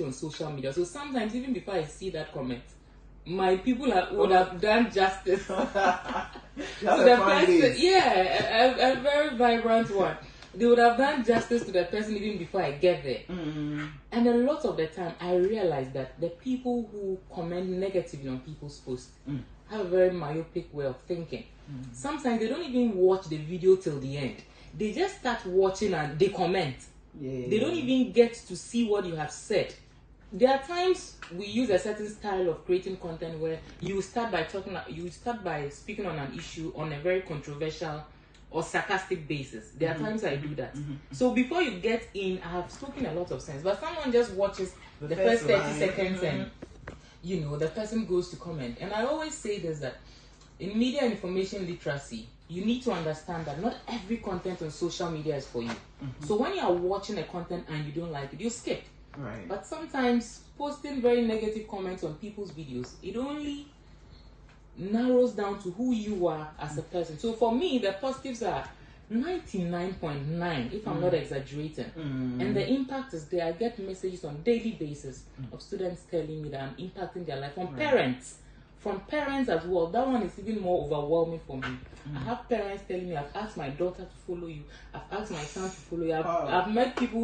on social media. So sometimes even before I see that comment, my people would have done justice to the person. Yeah, a very vibrant one. They would have done justice to the person even before I get there. And a lot of the time, I realize that the people who comment negatively on people's posts have a very myopic way of thinking. Sometimes they don't even watch the video till the end. They just start watching and they comment. They don't even get to see what you have said. There are times we use a certain style of creating content where you start by speaking on an issue on a very controversial or sarcastic basis. There are times I do that. So before you get in, I have spoken a lot of sense, but someone just watches the first 30 seconds and the person goes to comment. And I always say this, that in media and information literacy, you need to understand that not every content on social media is for you. So when you are watching a content and you don't like it, you skip. Right. But sometimes posting very negative comments on people's videos, it only narrows down to who you are as a person. So for me, the positives are 99.9, if I'm not exaggerating. And the impact is there. I get messages on daily basis of students telling me that I'm impacting their life. From parents as well. That one is even more overwhelming for me. I have parents telling me, I've asked my daughter to follow you, I've asked my son to follow you. I've met people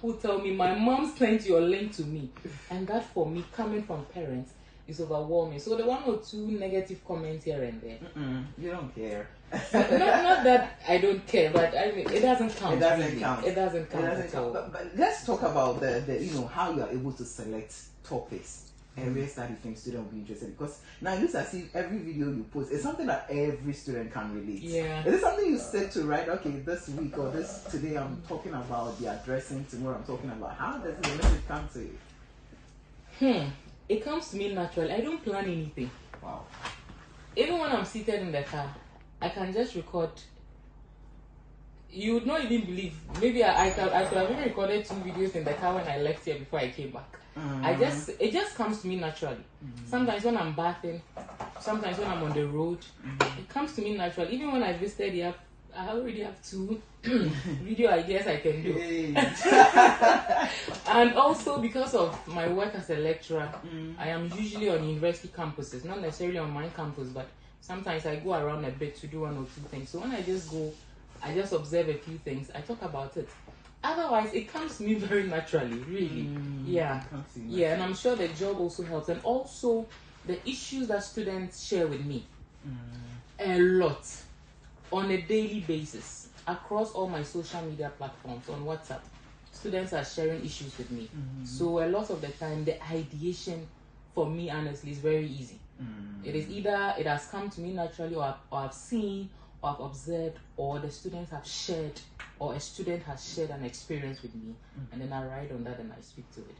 who tell me my mom sent your link to me. And that for me, coming from parents, is overwhelming. So the one or two negative comments here and there. You don't care. not that I don't care, but I mean it doesn't count. It doesn't count at all. But let's talk about the how you are able to select topics. Areas that you think student will be interested in. Because now it looks as if every video you post is something that every student can relate. Yeah. Is it something you said to write, okay, this week or today I'm talking about the addressing, tomorrow I'm talking about, how does the message come to you? It comes to me naturally. I don't plan anything. Wow. Even when I'm seated in the car, I can just record. You would not even believe. Maybe I could have even recorded 2 videos in the car when I left here before I came back. It just comes to me naturally. Sometimes when I'm bathing, sometimes when I'm on the road, it comes to me naturally. Even when I visited here, I already have 2 video ideas I can do. And also because of my work as a lecturer, I am usually on university campuses, not necessarily on my campus, but sometimes I go around a bit to do 1 or 2 things. So when I just go, I just observe a few things, I talk about it. Otherwise, it comes to me very naturally, really. Yeah, and I'm sure the job also helps. And also, the issues that students share with me, a lot, on a daily basis, across all my social media platforms, on WhatsApp, students are sharing issues with me. So a lot of the time, the ideation for me, honestly, is very easy. It is either it has come to me naturally, or I've seen, or I've observed, or the students have shared, or a student has shared an experience with me, and then I write on that and I speak to it.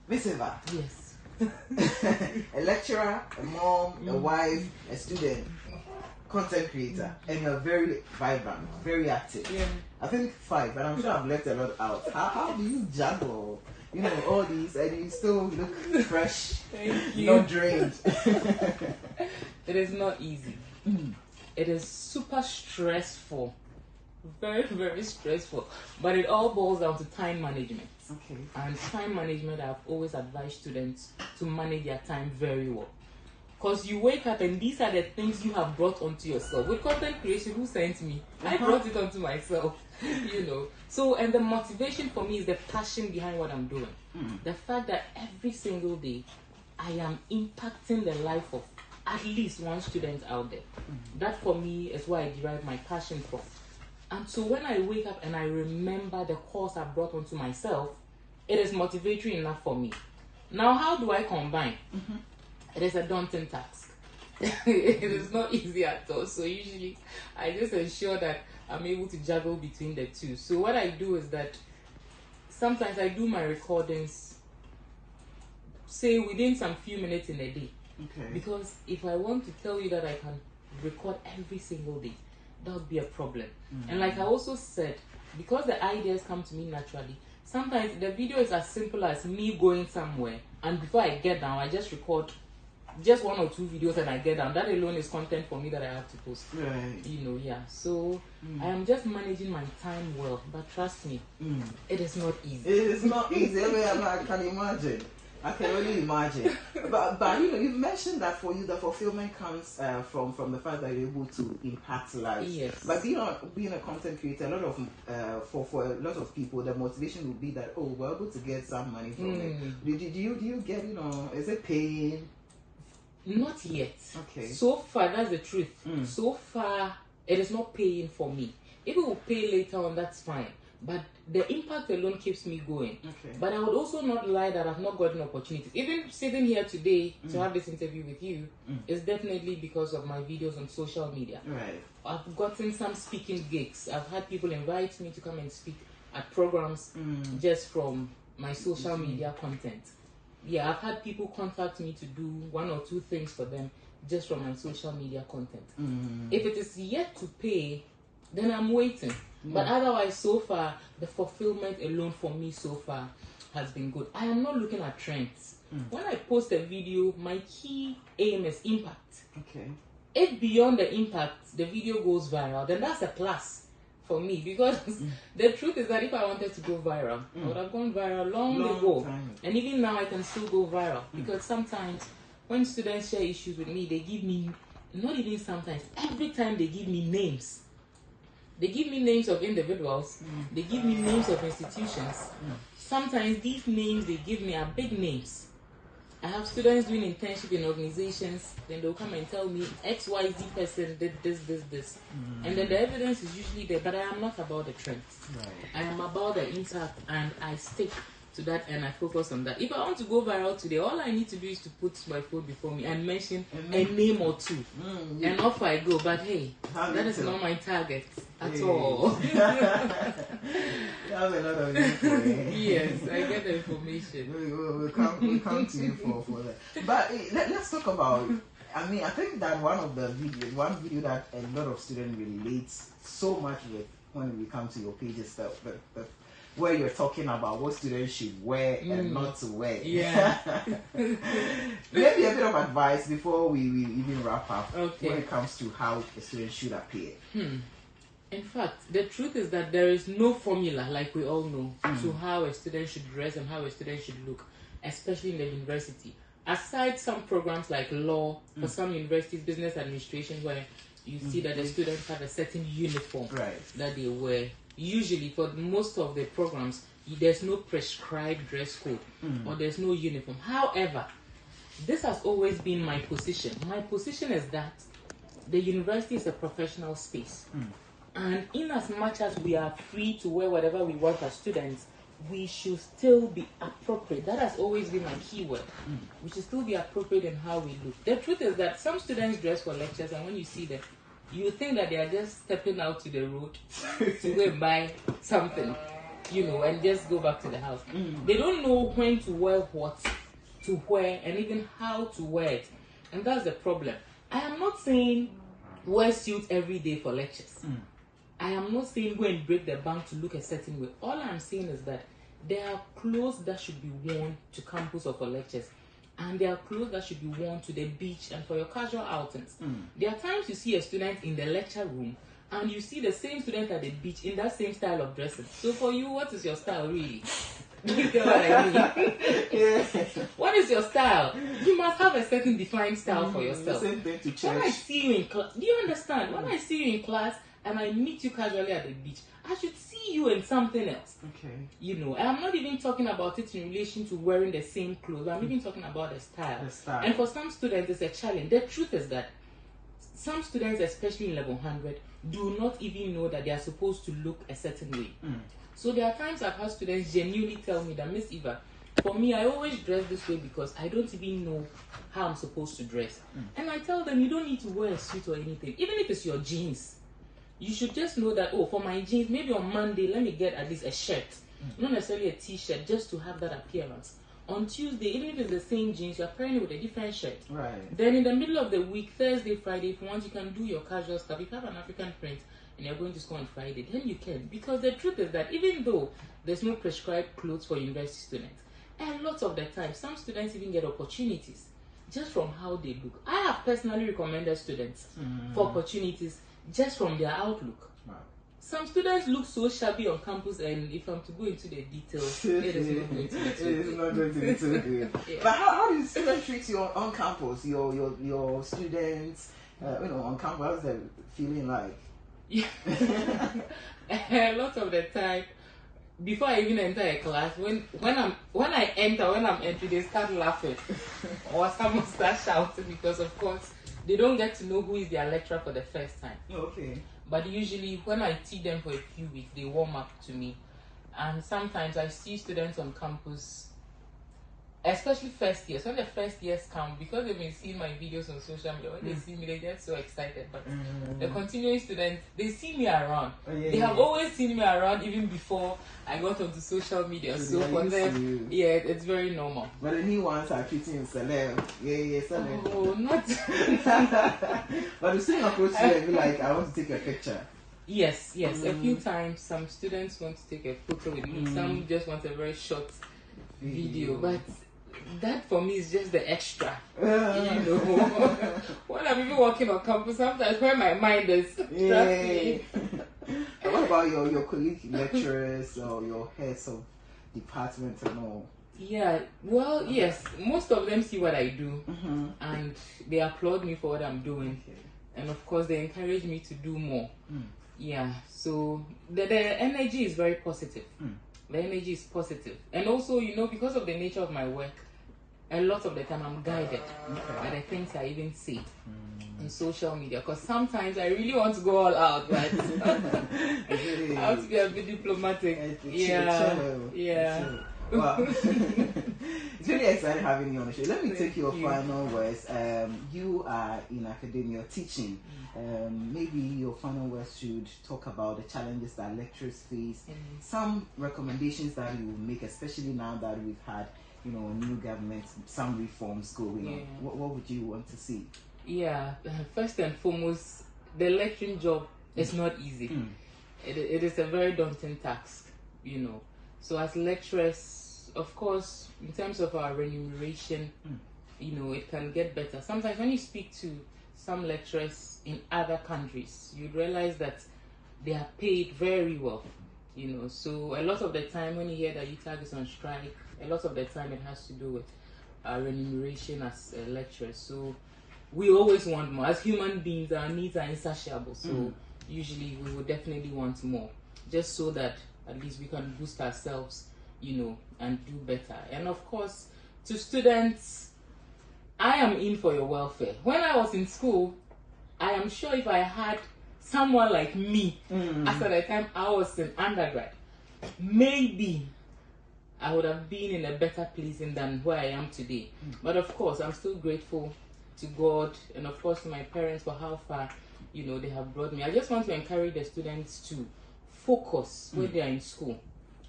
Miss Eva. Yes. A lecturer, a mom, a wife, a student, content creator, and you're very vibrant, very active. Yeah. I think 5, and I'm sure I've left a lot out. How do you juggle, all these, and you still look fresh, Thank you. not drained? It is not easy. It is super stressful. Very, very stressful. But it all boils down to time management. Okay. And time management, I've always advised students to manage their time very well. Because you wake up and these are the things you have brought onto yourself. With content creation, who sent me? I brought it onto myself. So, and the motivation for me is the passion behind what I'm doing. The fact that every single day, I am impacting the life of at least one student out there. That for me is where I derive my passion from. And so when I wake up and I remember the course I brought onto myself, it is motivatory enough for me. Now, how do I combine? It is a daunting task. It is not easy at all. So usually I just ensure that I'm able to juggle between the two. So what I do is that sometimes I do my recordings, say within some few minutes in a day. Okay. Because if I want to tell you that I can record every single day, that would be a problem. And like I also said, because the ideas come to me naturally, sometimes the video is as simple as me going somewhere, and before I get down, I just record just 1 or 2 videos and I get down. That alone is content for me that I have to post. Right. Yeah. So I am just managing my time well, but trust me, it is not easy. It is not easy. I can imagine. I can only imagine. But you mentioned that for you, the fulfillment comes from the fact that you're able to impact lives. Yes. But being a content creator, a lot of for a lot of people, the motivation will be that, oh, we're able to get some money from it. Do you get, is it paying? Not yet. Okay. So far, that's the truth. So far, it is not paying for me. If it will pay later on, that's fine. But the impact alone keeps me going. Okay. But I would also not lie that I've not gotten opportunities. Even sitting here today to have this interview with you is definitely because of my videos on social media. Right. I've gotten some speaking gigs. I've had people invite me to come and speak at programs just from my social media content. Yeah, I've had people contact me to do 1 or 2 things for them just from my social media content. If it is yet to pay, then I'm waiting. But otherwise, so far, the fulfillment alone for me so far has been good. I am not looking at trends. When I post a video, my key aim is impact. Okay. If beyond the impact, the video goes viral, then that's a plus for me. Because the truth is that if I wanted to go viral, I would have gone viral long ago. And even now, I can still go viral. Because sometimes, when students share issues with me, they give me, not even sometimes, every time they give me names. They give me names of individuals. They give me names of institutions. Sometimes these names they give me are big names. I have students doing internship in organizations. Then they'll come and tell me XYZ person did this. And then the evidence is usually there. But I am not about the trends. Right. I am about the impact, and I stick to that and I focus on that. If I want to go viral today, all I need to do is to put my phone before me and mention a name or 2. And off I go. But hey, that is not my target at all. That's a lot of info. Yes, I get the information. We'll come to you for that. But let's talk about, I think that one video that a lot of students relates so much with when we come to your page is the where you're talking about what students should wear and not to wear. Yeah. Maybe a bit of advice before we even wrap up when it comes to how a student should appear. In fact, the truth is that there is no formula, like we all know, to how a student should dress and how a student should look, especially in the university. Aside some programs like law, for some universities, business administration, where you see that the students have a certain uniform that they wear. Usually, for most of the programs, there's no prescribed dress code or there's no uniform. However, this has always been my position. My position is that the university is a professional space. And in as much as we are free to wear whatever we want as students, we should still be appropriate. That has always been my keyword. We should still be appropriate in how we look. The truth is that some students dress for lectures, and when you see them, you think that they are just stepping out to the road to go and buy something, and just go back to the house. They don't know when to wear what, to wear, and even how to wear it. And that's the problem. I am not saying wear suits every day for lectures. I am not saying go and break the bank to look a certain way. All I'm saying is that there are clothes that should be worn to campus or for lectures. And there are clothes that should be worn to the beach and for your casual outings. There are times you see a student in the lecture room and you see the same student at the beach in that same style of dressing. So for you, what is your style really? Do you get what I mean? What is your style? You must have a certain defined style for yourself. Same thing to church. When I see you in class, do you understand? When I see you in class and I meet you casually at the beach, I should see you in something else. Okay. And I'm not even talking about it in relation to wearing the same clothes. I'm even talking about the style. And for some students, it's a challenge. The truth is that some students, especially in level 100, do not even know that they are supposed to look a certain way. So there are times I've had students genuinely tell me that, Miss Eva, for me, I always dress this way because I don't even know how I'm supposed to dress. And I tell them, you don't need to wear a suit or anything. Even if it's your jeans, you should just know that, for my jeans, maybe on Monday, let me get at least a shirt. Not necessarily a t-shirt, just to have that appearance. On Tuesday, even if it's the same jeans, you're pairing it with a different shirt. Right. Then in the middle of the week, Thursday, Friday, if you want, you can do your casual stuff. If you have an African print and you're going to school on Friday, then you can. Because the truth is that even though there's no prescribed clothes for university students, a lot of the time, some students even get opportunities. just from how they look. I have personally recommended students for opportunities just from their outlook. Wow. Some students look so shabby on campus, and if I'm to go into the details, it is not going to be too good. It is not going to be too good. Yeah. But how do students treat you on campus? Your students, on campus, what's the feeling like? Yeah. A lot of the time, before I even enter a class, when I'm entering, they start laughing, or someone starts shouting, because of course they don't get to know who is their lecturer for the first time. Okay. But usually when I teach them for a few weeks, they warm up to me. And sometimes I see students on campus, especially first years. When the first years come, because they've been seeing my videos on social media, when they see me, they get so excited. But the continuing students, they see me around. Oh, yeah, they have always seen me around even before I got onto social media. So for them, it's very normal. But the new ones are treating you celeb. Yeah, celeb. Oh, not. But the same approach to you and be like, I want to take a picture. Yes. A few times, some students want to take a photo with me. Some just want a very short video. But that for me is just the extra. When I'm even walking on campus, sometimes where my mind is. Trust me. What about your colleague lecturers or your heads of departments and all? Yeah, well, yes, most of them see what I do, and they applaud me for what I'm doing, and of course they encourage me to do more. Yeah, so the energy is very positive. The energy is positive, and also, because of the nature of my work, a lot of the time I'm guided by the things I even say on social media, because sometimes I really want to go all out, but I have to be a bit diplomatic. Yeah. Wow. It's really exciting having you on the show. Let me take your final words. You are in academia teaching. Maybe your final words should talk about the challenges that lecturers face, some recommendations that you will make, especially now that we've had new government, some reforms going on. What would you want to see? Yeah, first and foremost, the lecturing job is not easy. It is a very daunting task, So as lecturers, of course, in terms of our remuneration, it can get better. Sometimes when you speak to some lecturers in other countries, you realize that they are paid very well, So a lot of the time when you hear that UTAG is on strike, a lot of the time it has to do with our remuneration as lecturers. So we always want more. As human beings, our needs are insatiable. So usually we would definitely want more, just so that at least we can boost ourselves, and do better. And of course, to students, I am in for your welfare. When I was in school, I am sure if I had someone like me, as at the time I was in undergrad, maybe I would have been in a better place than where I am today. But of course, I'm still grateful to God and of course to my parents for how far, they have brought me. I just want to encourage the students to focus when they are in school.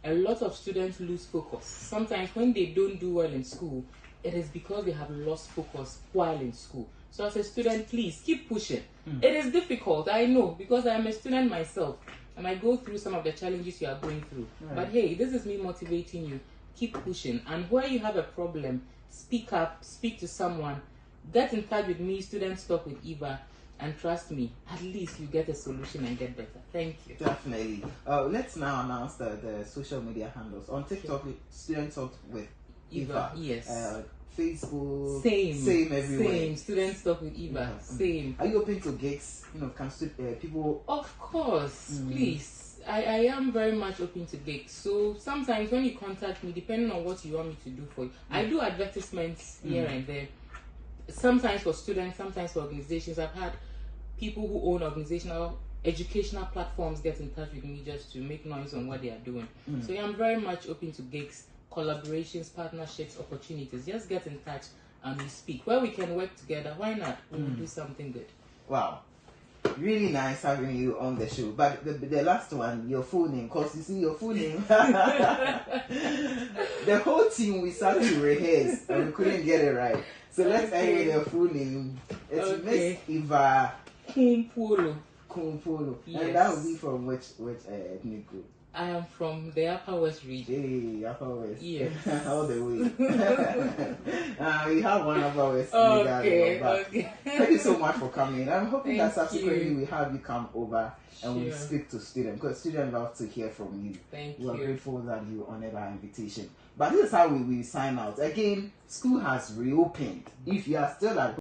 A lot of students lose focus. Sometimes when they don't do well in school, it is because they have lost focus while in school. So as a student, please keep pushing. It is difficult, I know, because I am a student myself and I go through some of the challenges you are going through. Right. But hey, this is me motivating you. Keep pushing. And where you have a problem, speak up, speak to someone, get in touch with me, Students Talk with Eva, and trust me, at least you get a solution and get better. Thank you. Definitely. Let's now announce the social media handles. On TikTok, Students Talk with Eva. Yes. Facebook. Same everywhere. Same. Students Talk with Eva. Same. Are you open to gigs? Can people? Of course, please. I am very much open to gigs. So sometimes when you contact me, depending on what you want me to do for you, I do advertisements here and there. Sometimes for students, sometimes for organizations. I've had people who own educational platforms get in touch with me just to make noise on what they are doing. So I'm very much open to gigs, collaborations, partnerships, opportunities. Just get in touch and we speak. Where we can work together, why not? We will do something good. Wow. Really nice having you on the show. But the last one, your full name, because you see your full name. The whole team, we sat to rehearse and we couldn't get it right. So let's end with your full name. It's Miss Eva Kumpolo. Yes. And that will be from which ethnic group? I am from the Upper West region. Hey, Upper West. Yes. All the way. We have one Upper West. Okay, Thank you so much for coming. I'm hoping that Thank subsequently you. we have you come over and we Sure. speak to students, because students love to hear from you. Thank We are you. grateful that you honored our invitation. But this is how we sign out. Again, school has reopened. If you are still at